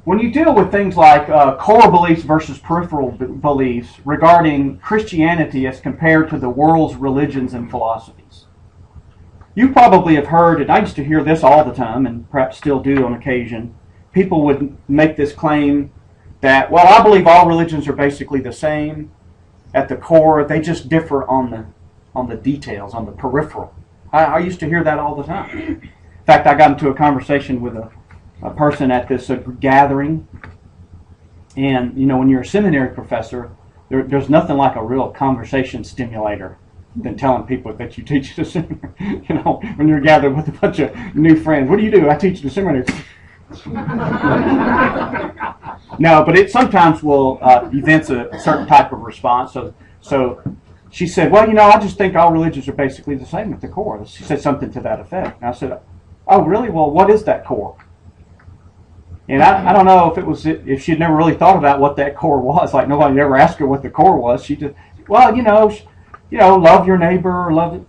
when you deal with things like core beliefs versus peripheral beliefs regarding Christianity as compared to the world's religions and philosophies, you probably have heard, and I used to hear this all the time, and perhaps still do on occasion, people would make this claim that, well, I believe all religions are basically the same at the core, they just differ on the details, on the peripheral. I used to hear that all the time. In fact, I got into a conversation with a person at this gathering, and you know, when you're a seminary professor, there's nothing like a real conversation stimulator than telling people that you teach at a seminary. You know, when you're gathered with a bunch of new friends, what do? I teach at a seminary. No, but it sometimes will evince a certain type of response. So she said, well, you know, I just think all religions are basically the same at the core. She said something to that effect. And I said, oh, really? Well, what is that core? And I don't know if she'd never really thought about what that core was. Like nobody ever asked her what the core was. She just, well, you know, love your neighbor,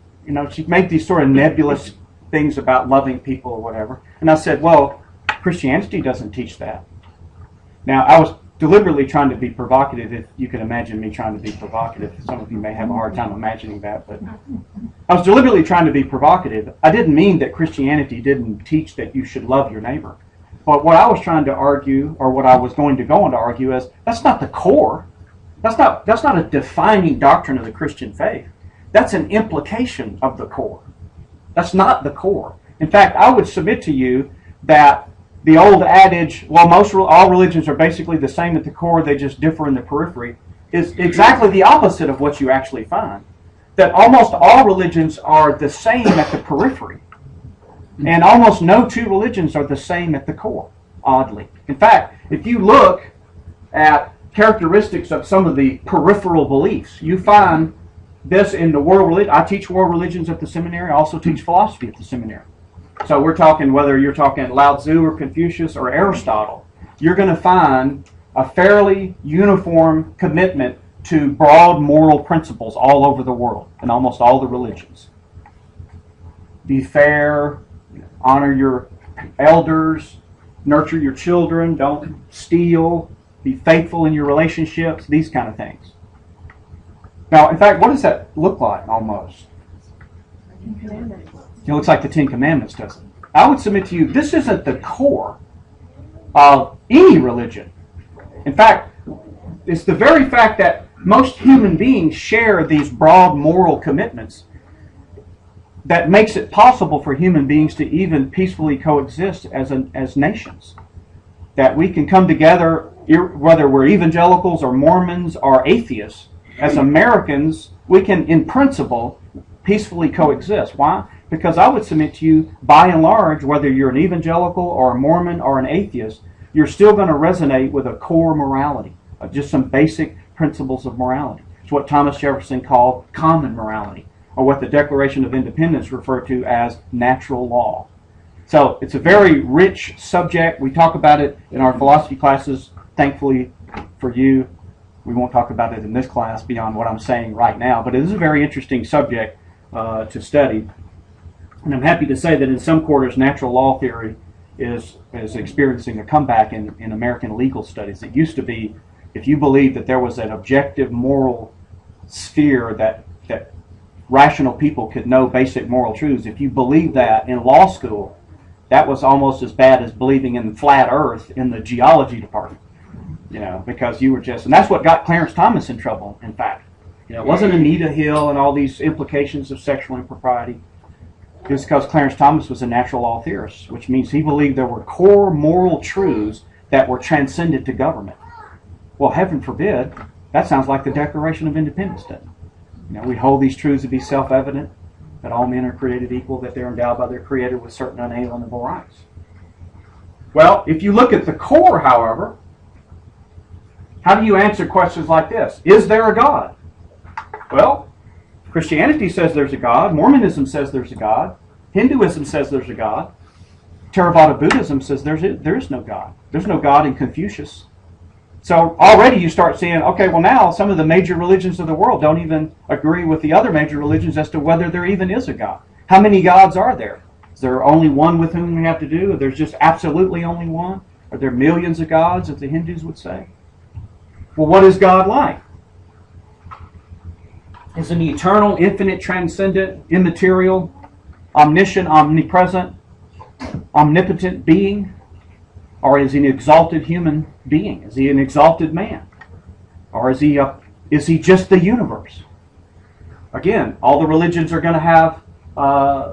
she made these sort of nebulous things about loving people or whatever. And I said, well, Christianity doesn't teach that. Now, I was deliberately trying to be provocative, if you can imagine me trying to be provocative. Some of you may have a hard time imagining that, but I was deliberately trying to be provocative. I didn't mean that Christianity didn't teach that you should love your neighbor. But what I was trying to argue, or what I was going to go on to argue, is that's not the core. That's not a defining doctrine of the Christian faith. That's an implication of the core. That's not the core. In fact, I would submit to you that the old adage, well, all religions are basically the same at the core, they just differ in the periphery, is exactly the opposite of what you actually find. That almost all religions are the same at the periphery. And almost no two religions are the same at the core, oddly. In fact, if you look at characteristics of some of the peripheral beliefs, you find this in the world religion. I teach world religions at the seminary. I also teach philosophy at the seminary. So we're talking, whether you're talking Lao Tzu or Confucius or Aristotle, you're going to find a fairly uniform commitment to broad moral principles all over the world in almost all the religions. Be fair, honor your elders, nurture your children, don't steal, be faithful in your relationships, these kind of things. Now, in fact, what does that look like almost? It looks like the Ten Commandments, doesn't it? I would submit to you, this isn't the core of any religion. In fact, it's the very fact that most human beings share these broad moral commitments that makes it possible for human beings to even peacefully coexist as nations. That we can come together, whether we're evangelicals or Mormons or atheists, as Americans, we can, in principle, peacefully coexist. Why? Because I would submit to you, by and large, whether you're an evangelical or a Mormon or an atheist, you're still going to resonate with a core morality, just some basic principles of morality. It's what Thomas Jefferson called common morality, or what the Declaration of Independence referred to as natural law. So it's a very rich subject. We talk about it in our philosophy classes. Thankfully for you, we won't talk about it in this class beyond what I'm saying right now, but it is a very interesting subject to study. And I'm happy to say that in some quarters, natural law theory is experiencing a comeback in American legal studies. It used to be, if you believed that there was an objective moral sphere that rational people could know basic moral truths, if you believed that in law school, that was almost as bad as believing in the flat earth in the geology department. Because you were just, and that's what got Clarence Thomas in trouble, in fact. It wasn't Anita Hill and all these implications of sexual impropriety. It was because Clarence Thomas was a natural law theorist, which means he believed there were core moral truths that were transcended to government. Well, heaven forbid, that sounds like the Declaration of Independence, doesn't it? We hold these truths to be self-evident, that all men are created equal, that they're endowed by their Creator with certain unalienable rights. Well, if you look at the core, however, how do you answer questions like this? Is there a God? Well, Christianity says there's a God. Mormonism says there's a God. Hinduism says there's a God. Theravada Buddhism says there is no God. There's no God in Confucius. So already you start seeing, okay, well now some of the major religions of the world don't even agree with the other major religions as to whether there even is a God. How many gods are there? Is there only one with whom we have to do? There's just absolutely only one? Are there millions of gods, as the Hindus would say? Well, what is God like? Is an eternal, infinite, transcendent, immaterial, omniscient, omnipresent, omnipotent being? Or is he an exalted human being? Is he an exalted man? Or is he just the universe? Again, all the religions are going to have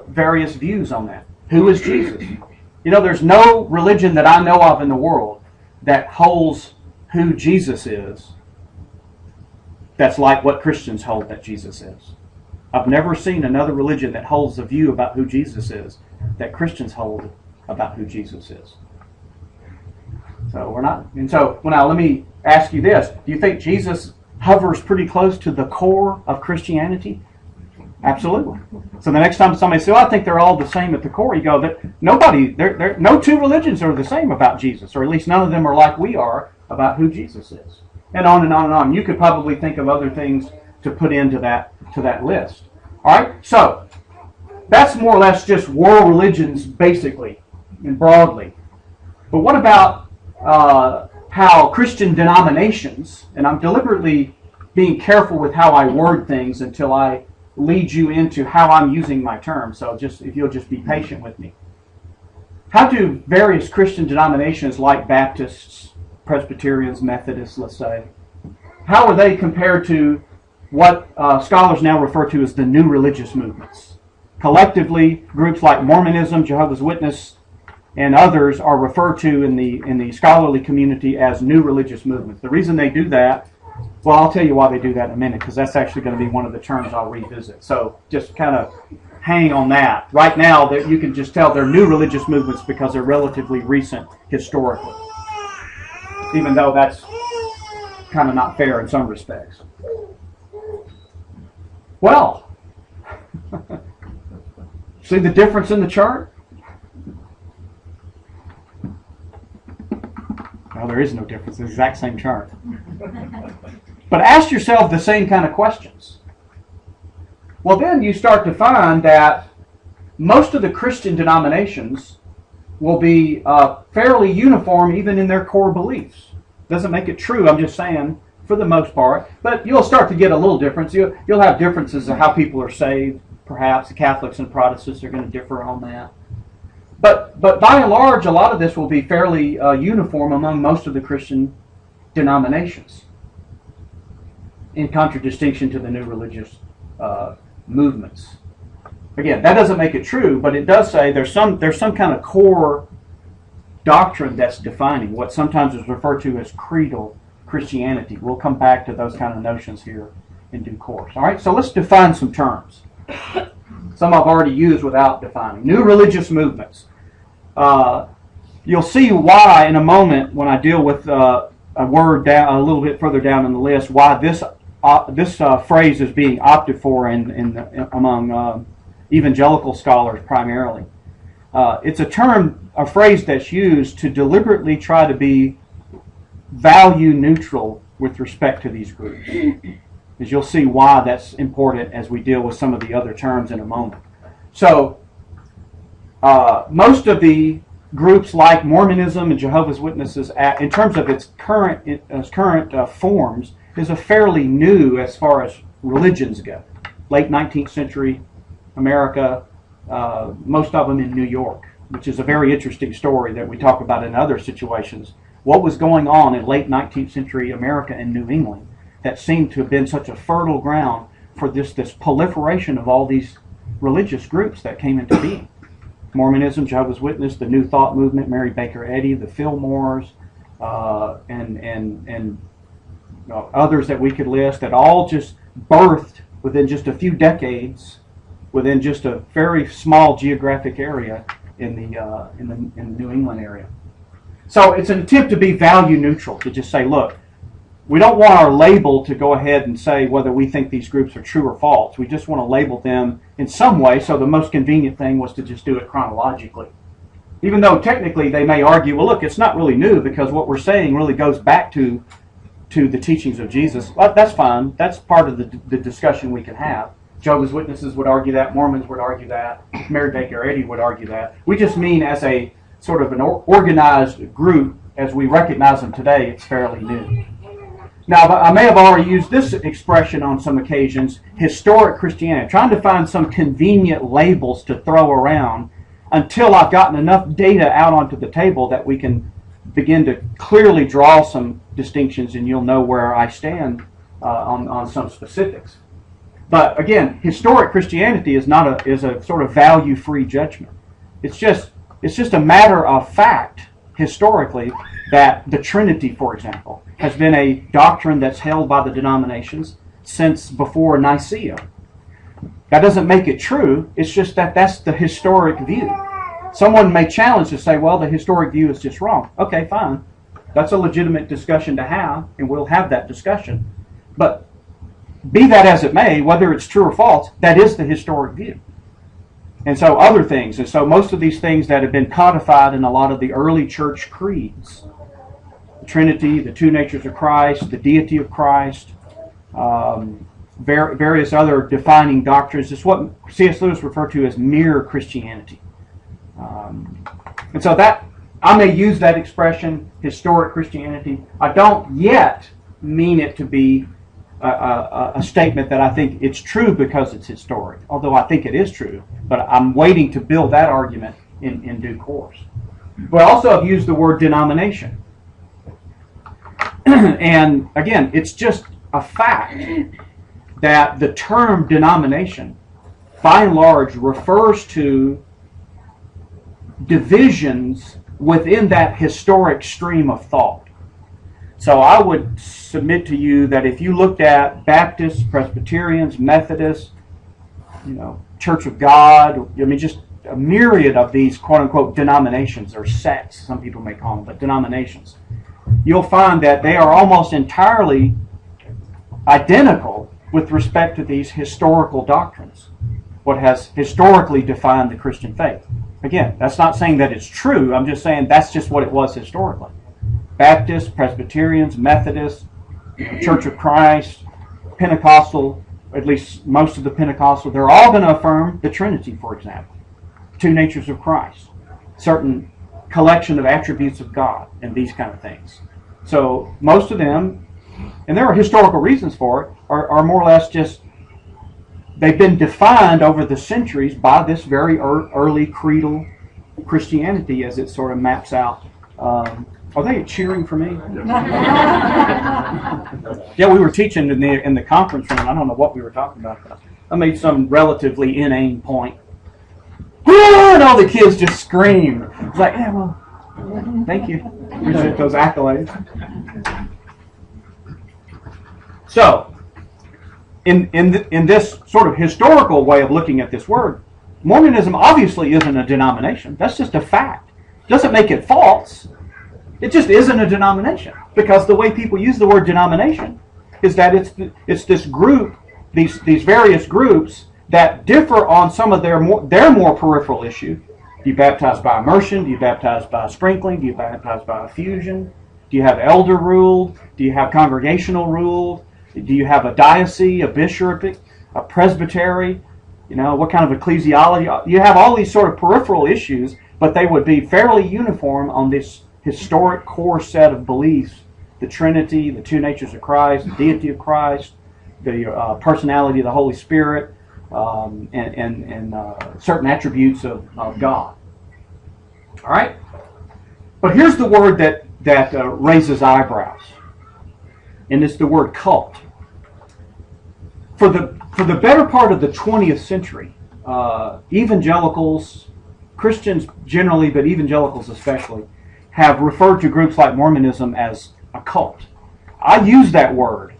various views on that. Who is Jesus? You know, there's no religion that I know of in the world that holds who Jesus is that's like what Christians hold that Jesus is. I've never seen another religion that holds a view about who Jesus is that Christians hold about who Jesus is. So we're not. And so now let me ask you this. Do you think Jesus hovers pretty close to the core of Christianity? Absolutely. So the next time somebody says, "Well, I think they're all the same at the core," you go, no two religions are the same about Jesus, or at least none of them are like we are about who Jesus is. And on and on and on. You could probably think of other things to put into that list. All right? So that's more or less just world religions, basically and broadly. But what about how Christian denominations, and I'm deliberately being careful with how I word things until I lead you into how I'm using my terms, so if you'll just be patient with me. How do various Christian denominations like Baptists, Presbyterians, Methodists, let's say, how are they compared to what scholars now refer to as the new religious movements? Collectively, groups like Mormonism, Jehovah's Witness, and others are referred to in the scholarly community as new religious movements. The reason they do that, well, I'll tell you why they do that in a minute, because that's actually going to be one of the terms I'll revisit. So just kind of hang on that. Right now, you can just tell they're new religious movements because they're relatively recent historically, even though that's kind of not fair in some respects. Well, see the difference in the chart? Well, there is no difference. It's the exact same chart. But ask yourself the same kind of questions. Well, then you start to find that most of the Christian denominations will be fairly uniform even in their core beliefs. Doesn't make it true, I'm just saying, for the most part. But you'll start to get a little difference. You'll have differences of how people are saved, perhaps. The Catholics and Protestants are going to differ on that. But by and large, a lot of this will be fairly uniform among most of the Christian denominations, in contradistinction to the new religious movements. Again, that doesn't make it true, but it does say there's some kind of core doctrine that's defining what sometimes is referred to as creedal Christianity. We'll come back to those kind of notions here in due course. All right, so let's define some terms. Some I've already used without defining. New religious movements. You'll see why in a moment when I deal with a word down a little bit further down in the list, why this phrase is being opted for among evangelical scholars primarily. It's a phrase that's used to deliberately try to be value neutral with respect to these groups. As you'll see why that's important as we deal with some of the other terms in a moment. So, most of the groups like Mormonism and Jehovah's Witnesses, in terms of its current forms, is a fairly new as far as religions go. Late 19th century America, most of them in New York, which is a very interesting story that we talk about in other situations. What was going on in late 19th century America and New England that seemed to have been such a fertile ground for this proliferation of all these religious groups that came into being. Mormonism, Jehovah's Witness, the New Thought movement, Mary Baker Eddy, the Fillmores, and others that we could list that all just birthed within just a few decades, within just a very small geographic area in the New England area. So it's an attempt to be value neutral, to just say, look, we don't want our label to go ahead and say whether we think these groups are true or false. We just want to label them in some way, so the most convenient thing was to just do it chronologically. Even though technically they may argue, well, look, it's not really new because what we're saying really goes back to the teachings of Jesus. Well, that's fine. That's part of the discussion we can have. Jehovah's Witnesses would argue that. Mormons would argue that. Mary Baker Eddy would argue that. We just mean as a sort of an organized group as we recognize them today, it's fairly new. Now, I may have already used this expression on some occasions, historic Christianity, trying to find some convenient labels to throw around until I've gotten enough data out onto the table that we can begin to clearly draw some distinctions, and you'll know where I stand on some specifics. But again, historic Christianity is a sort of value-free judgment. It's just a matter of fact, historically, that the Trinity, for example, has been a doctrine that's held by the denominations since before Nicaea. That doesn't make it true. It's just that that's the historic view. Someone may challenge to say, well, the historic view is just wrong. Okay, fine. That's a legitimate discussion to have, and we'll have that discussion. But be that as it may, whether it's true or false, that is the historic view. And so other things, and so most of these things that have been codified in a lot of the early church creeds, the Trinity, the two natures of Christ, the deity of Christ, various other defining doctrines, is what C.S. Lewis referred to as mere Christianity. And so that, I may use that expression, historic Christianity. I don't yet mean it to be a statement that I think it's true because it's historic, although I think it is true, but I'm waiting to build that argument in due course. But I also have used the word denomination. And again, it's just a fact that the term denomination, by and large, refers to divisions within that historic stream of thought. So I would submit to you that if you looked at Baptists, Presbyterians, Methodists, Church of God, just a myriad of these quote-unquote denominations, or sects, some people may call them, but denominations, you'll find that they are almost entirely identical with respect to these historical doctrines, what has historically defined the Christian faith. Again, that's not saying that it's true. I'm just saying that's just what it was historically. Baptists, Presbyterians, Methodists, Church of Christ, Pentecostal, at least most of the Pentecostal, they're all going to affirm the Trinity, for example. Two natures of Christ, certain collection of attributes of God, and these kind of things. So most of them, and there are historical reasons for it, are more or less just, they've been defined over the centuries by this very early creedal Christianity as it sort of maps out. Are they cheering for me? Yeah, we were teaching in the conference room. I don't know what we were talking about. I made some relatively inane point. And all the kids just screamed. It's like, yeah, well, thank you. Appreciate those accolades. So, in this sort of historical way of looking at this word, Mormonism obviously isn't a denomination. That's just a fact. It doesn't make it false. It just isn't a denomination, because the way people use the word denomination is that it's this group, these various groups that differ on some of their more peripheral issue. Do you baptize by immersion? Do you baptize by sprinkling? Do you baptize by effusion? Do you have elder rule? Do you have congregational rule? Do you have a diocese, a bishopric, a presbytery? What kind of ecclesiology? You have all these sort of peripheral issues, but they would be fairly uniform on this historic core set of beliefs: the Trinity, the two natures of Christ, the deity of Christ, the personality of the Holy Spirit, and certain attributes of God. All right? But here's the word that raises eyebrows, and it's the word cult. For the better part of the 20th century, evangelicals, Christians generally, but evangelicals especially, have referred to groups like Mormonism as a cult. I use that word,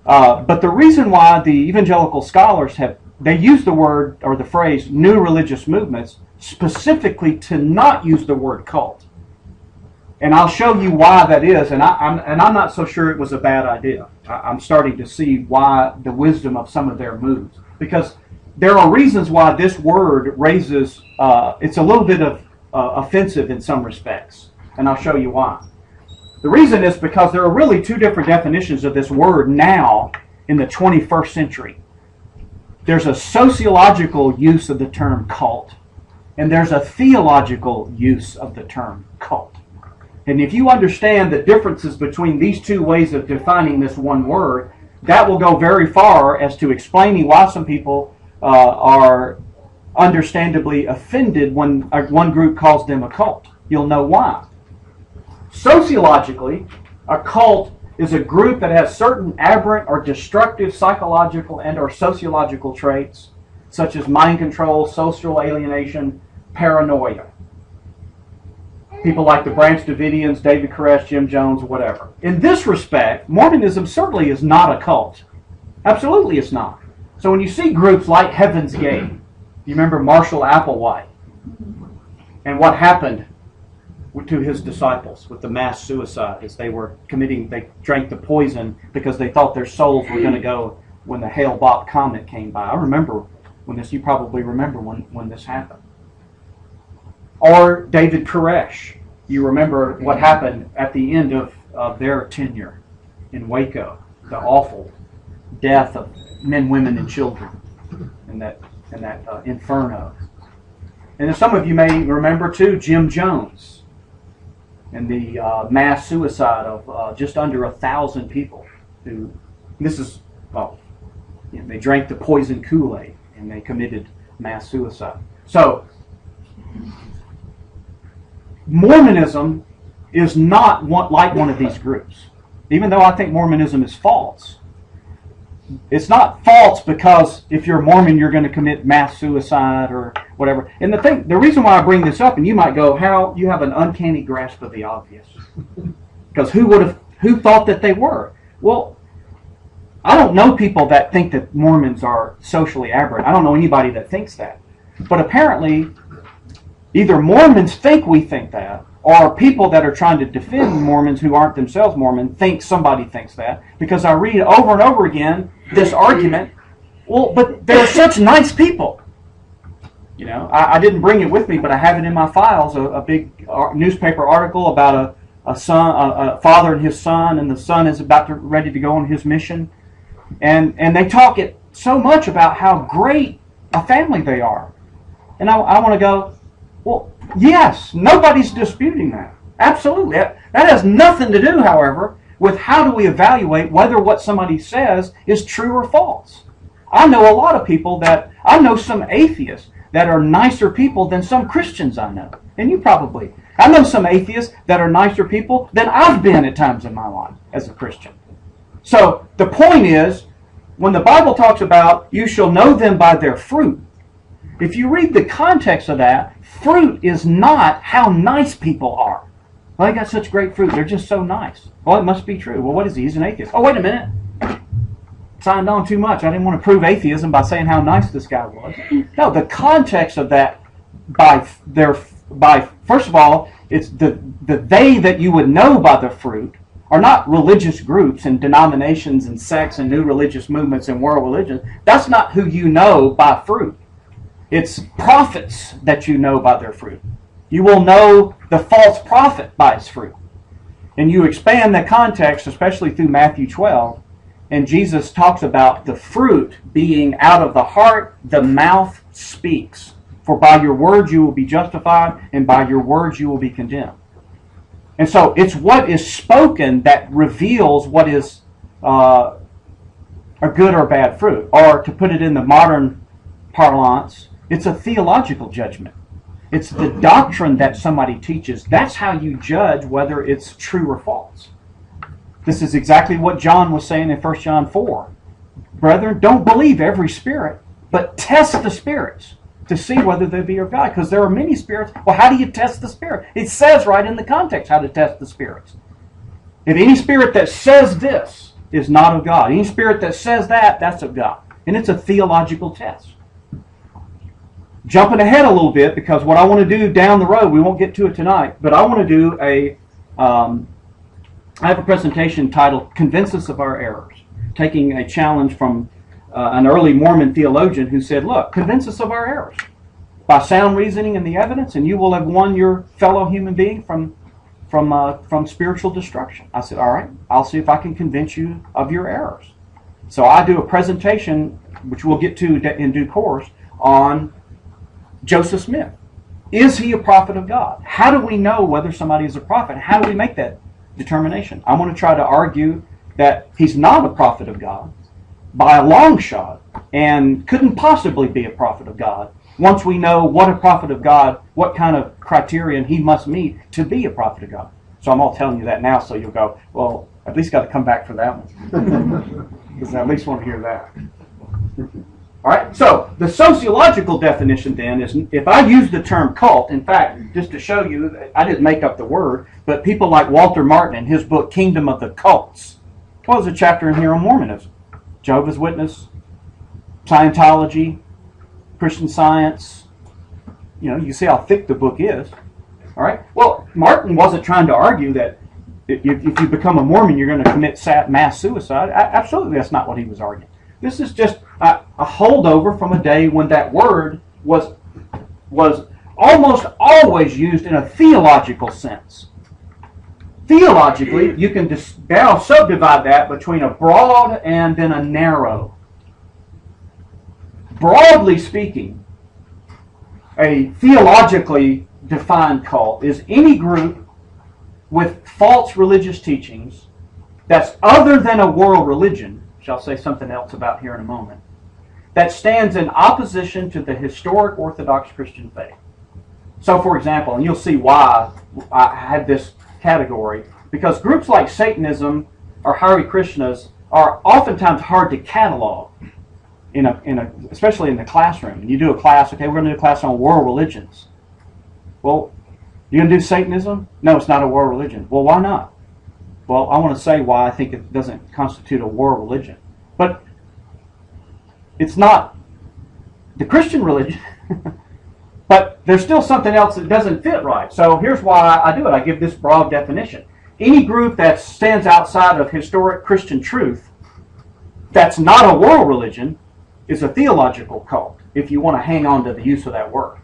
but the reason why the evangelical scholars they use the word or the phrase new religious movements specifically to not use the word cult. And I'll show you why that is, and I'm not so sure it was a bad idea. I'm starting to see why, the wisdom of some of their moves, because there are reasons why this word raises, it's a little bit of offensive in some respects, and I'll show you why. The reason is because there are really two different definitions of this word now in the 21st century. There's a sociological use of the term cult, and there's a theological use of the term cult. And if you understand the differences between these two ways of defining this one word, that will go very far as to explaining why some people are understandably offended when one group calls them a cult. You'll know why. Sociologically, a cult is a group that has certain aberrant or destructive psychological and or sociological traits, such as mind control, social alienation, paranoia. People like the Branch Davidians, David Koresh, Jim Jones, whatever. In this respect, Mormonism certainly is not a cult. Absolutely it's not. So when you see groups like Heaven's Gate, you remember Marshall Applewhite and what happened to his disciples with the mass suicide as they drank the poison because they thought their souls were going to go when the Hale-Bopp comet came by. I remember when this, you probably remember when this happened. Or David Koresh. You remember what happened at the end of their tenure in Waco, the awful death of men, women, and children in that inferno. And some of you may remember too Jim Jones and the mass suicide of just under 1,000 people. They drank the poison Kool-Aid and they committed mass suicide. So Mormonism is not like one of these groups. Even though I think Mormonism is false, it's not false because if you're a Mormon, you're going to commit mass suicide or whatever. And the reason why I bring this up, and you might go, how you have an uncanny grasp of the obvious. Because who thought that they were? Well, I don't know people that think that Mormons are socially aberrant. I don't know anybody that thinks that. But apparently, either Mormons think we think that, or people that are trying to defend Mormons who aren't themselves Mormon think somebody thinks that. Because I read over and over again this argument, well, but they're such nice people. You know, I didn't bring it with me, but I have it in my files, a big newspaper article about a father and his son, and the son is ready to go on his mission. And they talk it so much about how great a family they are. And I want to go, well, yes, nobody's disputing that. Absolutely. That has nothing to do, however, with how do we evaluate whether what somebody says is true or false. I know a lot of people I know some atheists that are nicer people than some Christians I know. And you probably. I know some atheists that are nicer people than I've been at times in my life as a Christian. So the point is, when the Bible talks about you shall know them by their fruit, if you read the context of that, fruit is not how nice people are. Well, they got such great fruit. They're just so nice. Well, it must be true. Well, what is he? He's an atheist. Oh, wait a minute. Signed on too much. I didn't want to prove atheism by saying how nice this guy was. No, the context of that, first of all, it's the they that you would know by the fruit are not religious groups and denominations and sects and new religious movements and world religions. That's not who you know by fruit. It's prophets that you know by their fruit. You will know the false prophet by his fruit. And you expand the context, especially through Matthew 12, and Jesus talks about the fruit being out of the heart, the mouth speaks. For by your words you will be justified, and by your words you will be condemned. And so it's what is spoken that reveals what is a good or bad fruit. Or to put it in the modern parlance, it's a theological judgment. It's the doctrine that somebody teaches. That's how you judge whether it's true or false. This is exactly what John was saying in 1 John 4. Brethren, don't believe every spirit, but test the spirits to see whether they be of God. Because there are many spirits. Well, how do you test the spirit? It says right in the context how to test the spirits. If any spirit that says this is not of God, any spirit that says that, that's of God. And it's a theological test. Jumping ahead a little bit, because what I want to do down the road, we won't get to it tonight, but I want to do I have a presentation titled Convince Us of Our Errors, taking a challenge from an early Mormon theologian who said, look, convince us of our errors by sound reasoning and the evidence, and you will have won your fellow human being from spiritual destruction. I said, all right, I'll see if I can convince you of your errors. So I do a presentation, which we'll get to in due course, on Joseph Smith. Is he a prophet of God? How do we know whether somebody is a prophet? How do we make that determination? I want to try to argue that he's not a prophet of God by a long shot and couldn't possibly be a prophet of God once we know what a prophet of God, what kind of criterion he must meet to be a prophet of God. So I'm all telling you that now so you'll go, well, at least got to come back for that one. Because I at least want to hear that. All right, so the sociological definition then is, if I use the term cult, in fact, just to show you, I didn't make up the word, but people like Walter Martin in his book, Kingdom of the Cults, well, there's a chapter in here on Mormonism, Jehovah's Witness, Scientology, Christian Science. You know, you see how thick the book is. All right, well, Martin wasn't trying to argue that if you become a Mormon, you're going to commit mass suicide. Absolutely, that's not what he was arguing. This is just a holdover from a day when that word was almost always used in a theological sense. Theologically, you can now subdivide that between a broad and then a narrow. Broadly speaking, a theologically defined cult is any group with false religious teachings that's other than a world religion, which I'll say something else about here in a moment, that stands in opposition to the historic orthodox Christian faith. So, for example, and you'll see why I had this category, because groups like Satanism or Hare Krishnas are oftentimes hard to catalog, especially in the classroom. And you do a class, okay, we're going to do a class on world religions. Well, you're going to do Satanism? No, it's not a world religion. Well, why not? Well, I want to say why I think it doesn't constitute a world religion. But it's not the Christian religion. But there's still something else that doesn't fit right. So here's why I do it. I give this broad definition. Any group that stands outside of historic Christian truth that's not a world religion is a theological cult, if you want to hang on to the use of that word.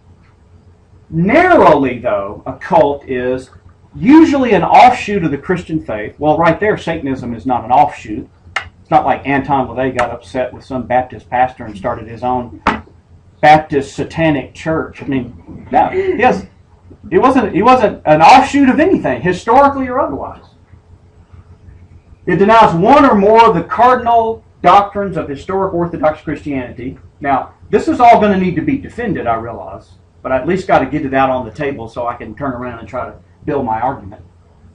Narrowly, though, a cult is usually an offshoot of the Christian faith. Well, right there, Satanism is not an offshoot. It's not like Anton LaVey got upset with some Baptist pastor and started his own Baptist satanic church. I mean, no, yes, he wasn't an offshoot of anything, historically or otherwise. It denies one or more of the cardinal doctrines of historic Orthodox Christianity. Now, this is all going to need to be defended, I realize, but I at least got to get it out on the table so I can turn around and try to build my argument.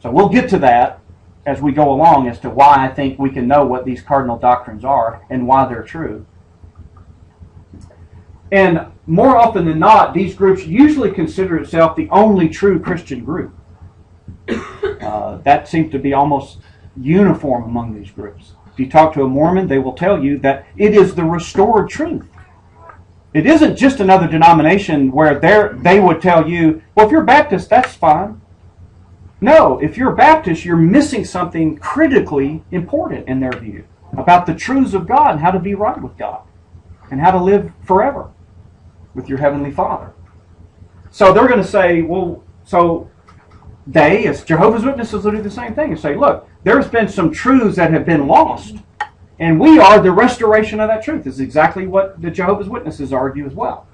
So we'll get to that as we go along as to why I think we can know what these cardinal doctrines are and why they're true. And more often than not, these groups usually consider itself the only true Christian group. That seems to be almost uniform among these groups. If you talk to a Mormon, they will tell you that it is the restored truth. It isn't just another denomination where they would tell you, well, if you're Baptist, that's fine. No, if you're Baptist, you're missing something critically important in their view about the truths of God and how to be right with God and how to live forever with your Heavenly Father. So they're going to say, well, so they, as Jehovah's Witnesses, will do the same thing and say, look, there's been some truths that have been lost, and we are the restoration of that truth. This is exactly what the Jehovah's Witnesses argue as well.